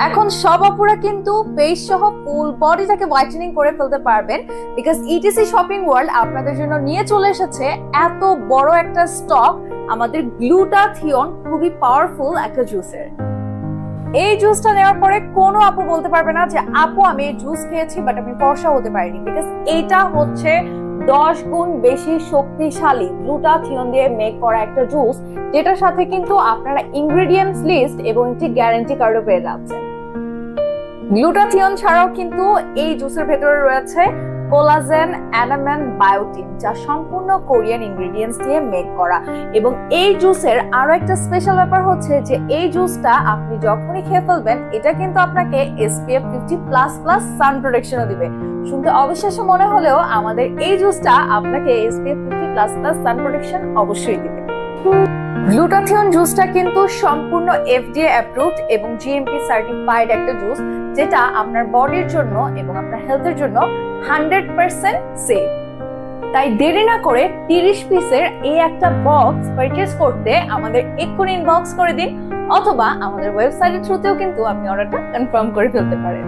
এখন সব আপুরা কিন্তু ফেস সহ ফুল বডিটাকে হোয়াইটেনিং করে ফেলতে পারবেন, বিকজ ইটিসি শপিং ওয়ার্ল্ড আপনাদের জন্য নিয়ে চলে এসেছে এত বড় একটা স্টক আমাদের গ্লুটাথিয়ন, খুবই পাওয়ারফুল একটা জুসের। এই জুসটা নেওয়ার পরে কোনো আপু বলতে পারবে না যে আপু আমি এই জুস খেয়েছি বাট আমি ফর্সা হতে পারিনি, বিকজ এটা হচ্ছে 10 গুণ বেশি শক্তিশালী গ্লুটাথিয়ন দিয়ে মেক করা একটা জুস, যেটার সাথে কিন্তু আপনারা ইনগ্রেডিয়েন্টস লিস্ট এবং একটি গ্যারান্টি কার্ডও পেয়ে যাচ্ছেন। গ্লুটাথিয়ন ছাড়াও কিন্তু এই জুসের ভেতরে রয়েছে কোলাজেন, অ্যানামেন, বায়োটিন, যা সম্পূর্ণ কোরিয়ান ইনগ্রেডিয়েন্টস দিয়ে মেক করা। এবং এই জুসের আরো একটা স্পেশাল ব্যাপার হচ্ছে যে এই জুসটা আপনি যখনই খেয়ে ফেলবেন এটা কিন্তু আপনাকে SPF 50++ সান প্রোটেকশনও দিবে। শুনতে অবিশ্বাস্য মনে হলেও আমাদের এই জুসটা আপনাকে SPF 50++ সান প্রোটেকশন অবশ্যই দিবে। গ্লুটাথিয়ন জুসটা কিন্তু সম্পূর্ণ FDA অ্যাপ্রুভড এবং GMP সার্টিফাইড একটা জুস, যেটা আপনার বডির জন্য এবং আপনার হেলথের জন্য 100% সেফ। তাই দেরি না করে 30 পিসের এই একটা বক্স পারচেজ করতে আমাদের এক্ষুনি ইনবক্স করে দিন, অথবা আমাদের ওয়েবসাইটের থ্রুতেও কিন্তু আপনি অর্ডারটা কনফার্ম করে ফেলতে পারেন।